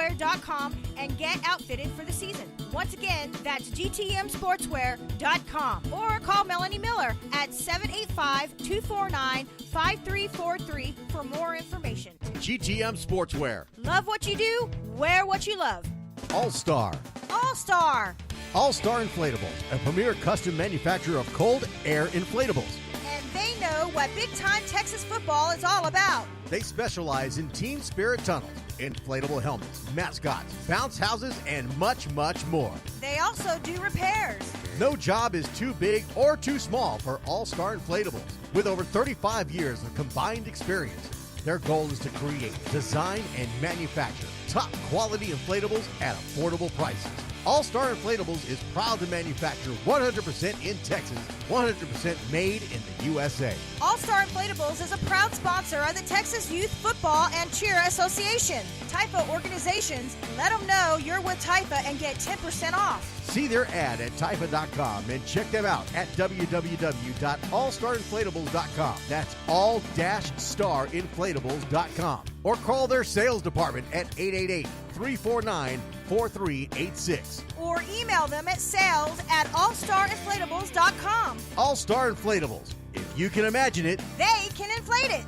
GTMSportswear.com and get outfitted for the season. Once again, that's GTMSportswear.com. Or call Melanie Miller at 785-249-5343 for more information. GTM Sportswear. Love what you do, wear what you love. All-Star. All-Star. All-Star Inflatables, a premier custom manufacturer of cold air inflatables. And they know what big-time Texas football is all about. They specialize in team spirit tunnels, inflatable helmets, mascots, bounce houses, and much, much more. They also do repairs. No job is too big or too small for All-Star Inflatables. With over 35 years of combined experience, their goal is to create, design, and manufacture top-quality inflatables at affordable prices. All-Star Inflatables is proud to manufacture 100% in Texas, 100% made in the USA. All-Star Inflatables is a proud sponsor of the Texas Youth Football and Cheer Association. TIFA organizations, let them know you're with TIFA and get 10% off. See their ad at Typha.com and check them out at www.allstarinflatables.com. That's all-starinflatables.com. Or call their sales department at 888-349-4386. Or email them at sales@allstarinflatables.com. All-Star Inflatables. If you can imagine it, they can inflate it.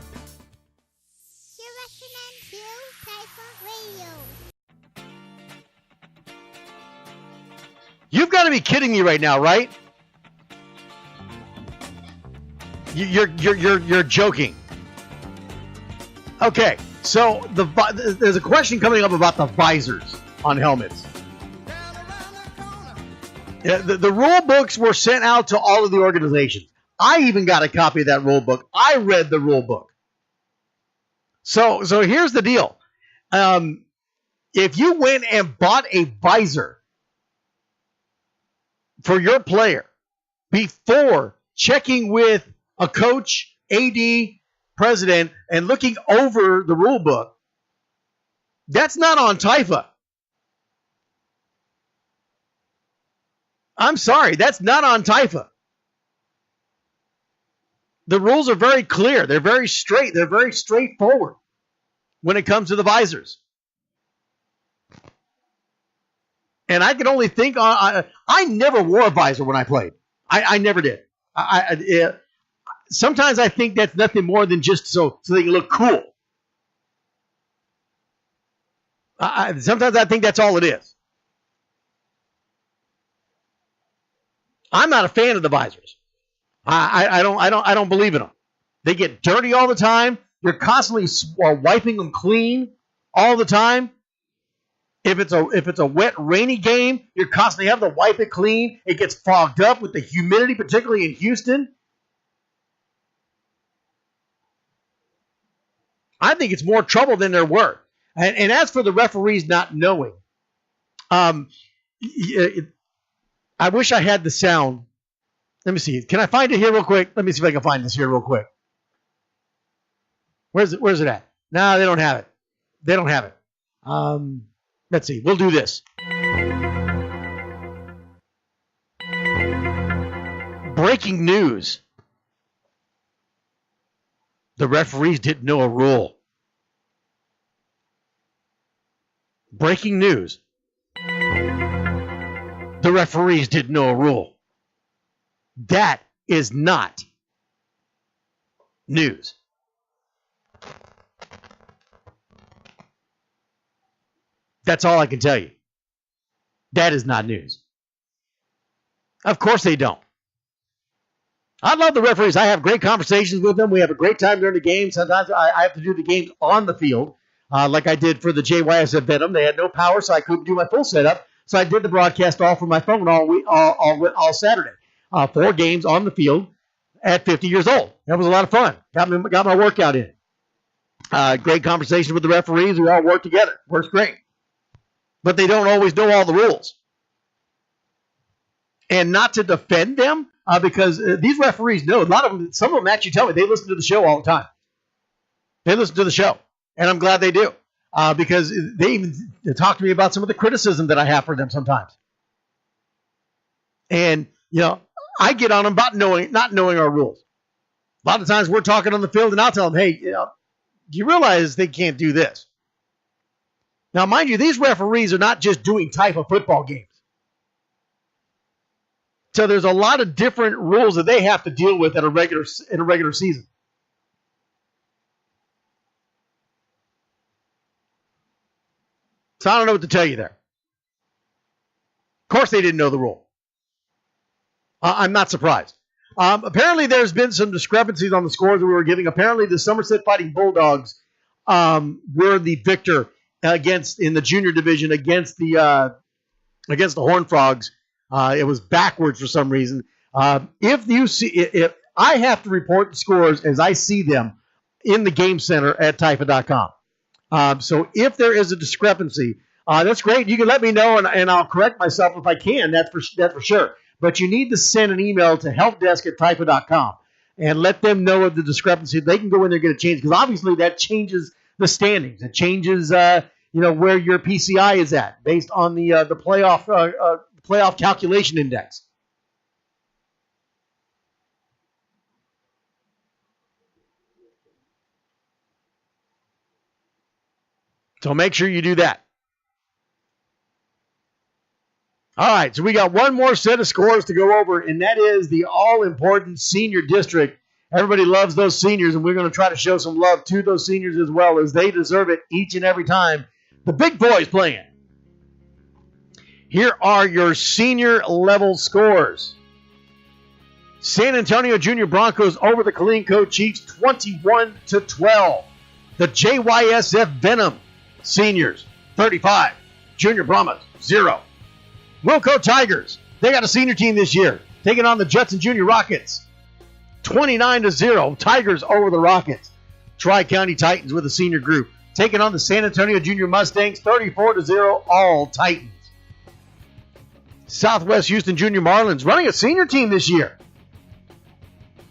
You're listening to Typha Radio. You've got to be kidding me right now, right? You're joking. Okay, so there's a question coming up about the visors on helmets. Yeah, the rule books were sent out to all of the organizations. I even got a copy of that rule book. I read the rule book. So here's the deal. If you went and bought a visor for your player before checking with a coach, AD, president, and looking over the rule book, that's not on TIFA. I'm sorry, that's not on TIFA. The rules are very clear. They're very straight. They're very straightforward when it comes to the visors. And I can only think, I never wore a visor when I played. I never did. Sometimes I think that's nothing more than just so they can look cool. Sometimes I think that's all it is. I'm not a fan of the visors. I don't believe in them. They get dirty all the time. You're constantly wiping them clean all the time. If it's a wet, rainy game, you're constantly having to wipe it clean. It gets fogged up with the humidity, particularly in Houston. I think it's more trouble than they're worth. And as for the referees not knowing, I wish I had the sound. Let me see. Can I find it here real quick? Let me see if I can find this here real quick. Where's it at? No, they don't have it. They don't have it. Let's see. We'll do this. Breaking news. The referees didn't know a rule. Breaking news. The referees didn't know a rule. That is not news. That's all I can tell you. That is not news. Of course they don't. I love the referees. I have great conversations with them. We have a great time during the game. Sometimes I have to do the games on the field, like I did for the JYS at Venom. They had no power, so I couldn't do my full setup. So I did the broadcast all from my phone all Saturday. 4 games on the field at 50 years old. That was a lot of fun. Got my workout in. Great conversation with the referees. We all work together. Works great. But they don't always know all the rules. And not to defend them, because these referees know. A lot of them, some of them actually tell me they listen to the show all the time. They listen to the show. And I'm glad they do. Because they even talk to me about some of the criticism that I have for them sometimes. And, I get on them about not knowing our rules. A lot of times we're talking on the field and I'll tell them, hey, do you realize they can't do this? Now, mind you, these referees are not just doing type of football games. So there's a lot of different rules that they have to deal with in a regular season. So I don't know what to tell you there. Of course they didn't know the rule. I'm not surprised. Apparently there's been some discrepancies on the scores that we were giving. Apparently the Somerset Fighting Bulldogs were the victor in the junior division against the Horned Frogs. It was backwards for some reason. If I have to report the scores as I see them in the game center at Typha.com. So if there is a discrepancy, that's great. You can let me know, and I'll correct myself if I can. That's for sure. But you need to send an email to helpdesk@Typha.com and let them know of the discrepancy. They can go in there and get it changed, because obviously that changes the standings. It changes where your PCI is at based on the playoff calculation index. So make sure you do that. All right, so we got one more set of scores to go over, and that is the all-important senior district. Everybody loves those seniors, and we're going to try to show some love to those seniors as well, as they deserve it each and every time the big boys playing. Here are your senior level scores. San Antonio Junior Broncos over the Killeen Chiefs 21-12. The JYSF Venom seniors 35. Junior Brahmas 0. Wilco Tigers, they got a senior team this year, taking on the Judson Junior Rockets 29-0. Tigers over the Rockets. Tri-County Titans with a senior group taking on the San Antonio Junior Mustangs 34-0. All Titans. Southwest Houston Junior Marlins running a senior team this year,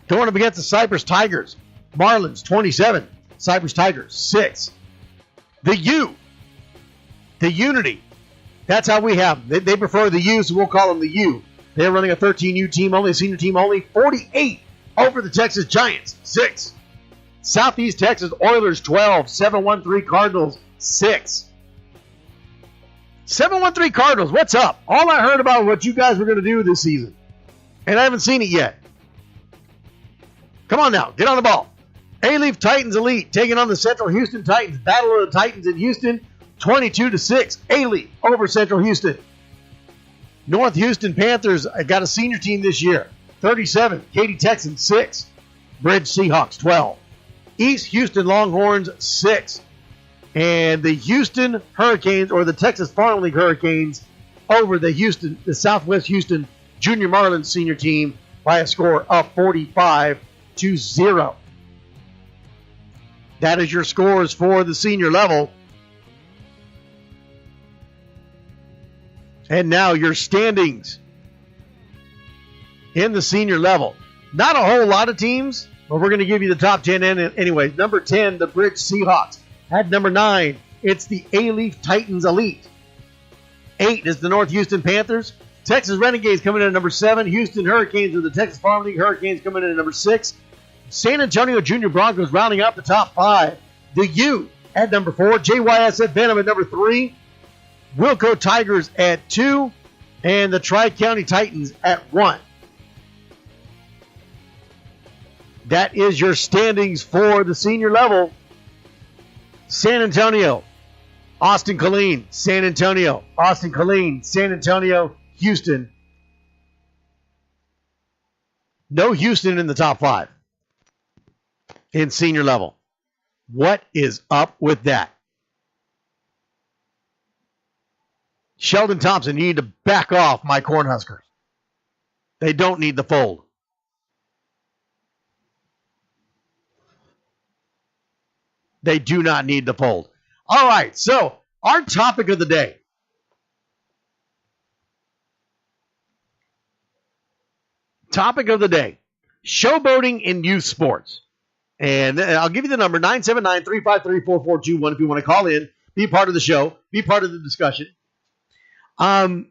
going up against the Cypress Tigers. Marlins 27, Cypress Tigers 6. The Unity. That's how we have them. They prefer the U, so we'll call them the U. They're running a 13U team only, a senior team only. 48 over the Texas Giants 6. Southeast Texas Oilers 12. 713 Cardinals 6. 713 Cardinals, what's up? All I heard about what you guys were going to do this season, and I haven't seen it yet. Come on now, get on the ball. A-Leaf Titans Elite taking on the Central Houston Titans. Battle of the Titans in Houston, 22-6. A-Leaf over Central Houston. North Houston Panthers got a senior team this year, 37. Katy Texans 6. Bridge Seahawks 12. East Houston Longhorns 6. And the Houston Hurricanes, or the Texas Farm League Hurricanes, over the Southwest Houston Junior Marlins senior team by a score of 45-0. That is your scores for the senior level. And now your standings in the senior level. Not a whole lot of teams, but we're going to give you the top 10 anyway. Number 10, the Bridge Seahawks. At number 9, it's the A-Leaf Titans Elite. 8 is the North Houston Panthers. Texas Renegades coming in at number 7. Houston Hurricanes or the Texas Farm League Hurricanes coming in at number 6. San Antonio Junior Broncos rounding up the top 5. The U at number 4. JYSF Venom at number 3. Wilco Tigers at 2. And the Tri-County Titans at 1. That is your standings for the senior level. San Antonio, Austin Killeen, San Antonio, Austin Killeen, San Antonio, Houston. No Houston in the top 5 in senior level. What is up with that? Sheldon Thompson, you need to back off my Cornhuskers. They don't need the fold. They do not need the fold. All right, so our topic of the day. Topic of the day. Showboating in youth sports. And I'll give you the number, 979-353-4421 if you want to call in, be part of the show, be part of the discussion. I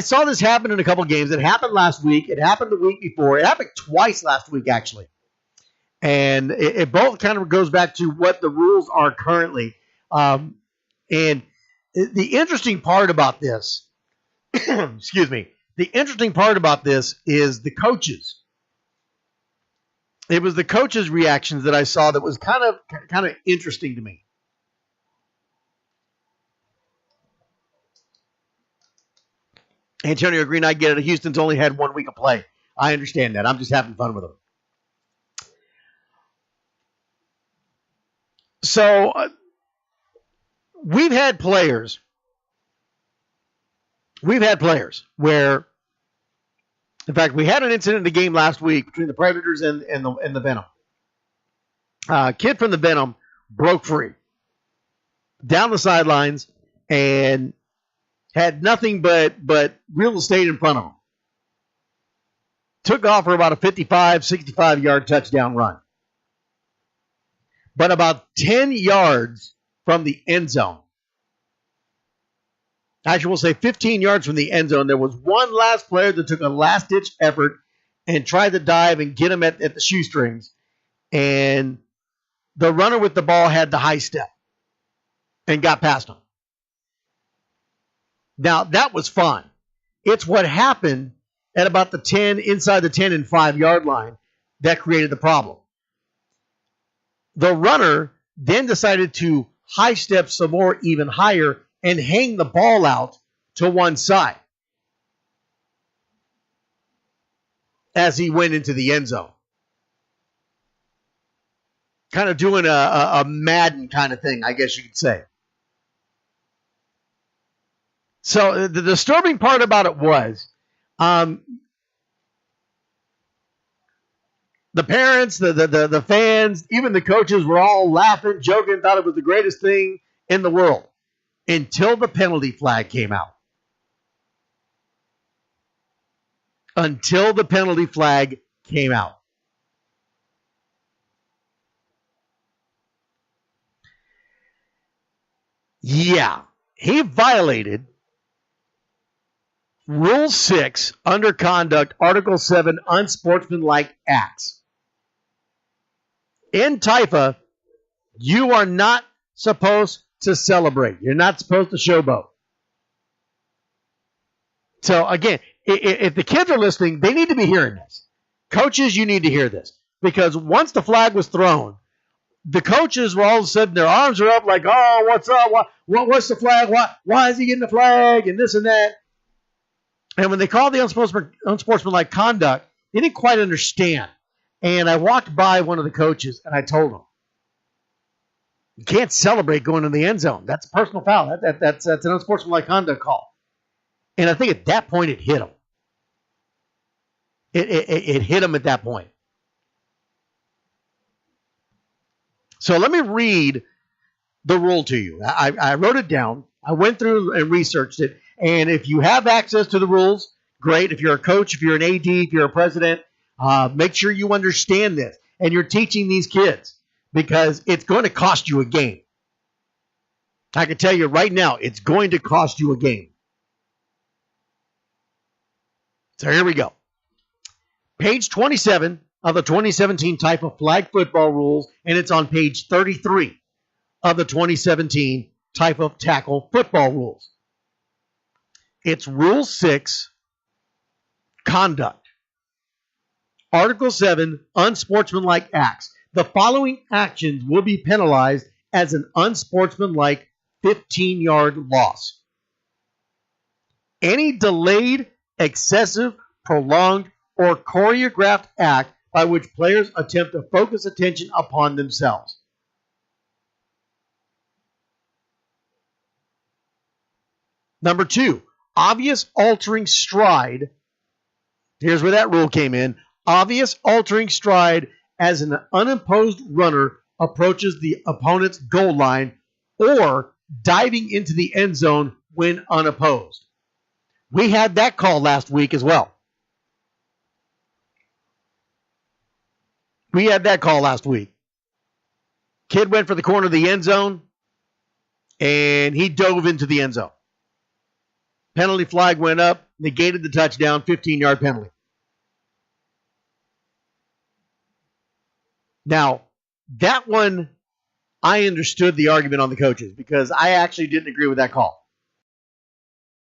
saw this happen in a couple games. It happened last week. It happened the week before. It happened twice last week, actually. And it both kind of goes back to what the rules are currently. And the interesting part about this, excuse me, the interesting part about this is the coaches. It was the coaches' reactions that I saw that was kind of interesting to me. Antonio Green, I get it. Houston's only had 1 week of play. I understand that. I'm just having fun with them. So we've had players where, in fact, we had an incident in the game last week between the Predators and the Venom. A kid from the Venom broke free down the sidelines and had nothing but real estate in front of him. Took off for about a 55, 65-yard touchdown run. But about 10 yards from the end zone, actually we'll say 15 yards from the end zone, there was one last player that took a last-ditch effort and tried to dive and get him at the shoestrings. And the runner with the ball had the high step and got past him. Now, that was fine. It's what happened at about the 10, inside the 10 and 5-yard line that created the problem. The runner then decided to high step some more, even higher, and hang the ball out to one side as he went into the end zone. Kind of doing a Madden kind of thing, I guess you could say. So the disturbing part about it was the parents, the fans, even the coaches were all laughing, joking, thought it was the greatest thing in the world until the penalty flag came out. Until the penalty flag came out. Yeah, he violated Rule 6, under conduct, Article 7, unsportsmanlike acts. In Taifa, you are not supposed to celebrate. You're not supposed to showboat. So again, if the kids are listening, they need to be hearing this. Coaches, you need to hear this. Because once the flag was thrown, the coaches were all of a sudden, their arms are up like, oh, what's up? What's the flag? Why is he getting the flag? And this and that. And when they called the unsportsmanlike conduct, they didn't quite understand. And I walked by one of the coaches, and I told him, you can't celebrate going in the end zone. That's a personal foul. That's an unsportsmanlike conduct call. And I think at that point it hit him. It hit him at that point. So let me read the rule to you. I wrote it down. I went through and researched it. And if you have access to the rules, great. If you're a coach, if you're an AD, if you're a president, make sure you understand this. And you're teaching these kids because it's going to cost you a game. I can tell you right now, it's going to cost you a game. So here we go. Page 27 of the 2017 Taifa flag football rules, and it's on page 33 of the 2017 Taifa tackle football rules. It's Rule 6, conduct. Article 7, unsportsmanlike acts. The following actions will be penalized as an unsportsmanlike 15-yard loss. Any delayed, excessive, prolonged, or choreographed act by which players attempt to focus attention upon themselves. Number 2, obvious altering stride. Here's where that rule came in. Obvious altering stride as an unopposed runner approaches the opponent's goal line or diving into the end zone when unopposed. We had that call last week as well. Kid went for the corner of the end zone, and he dove into the end zone. Penalty flag went up, negated the touchdown, 15-yard penalty. Now, that one I understood the argument on the coaches because I actually didn't agree with that call.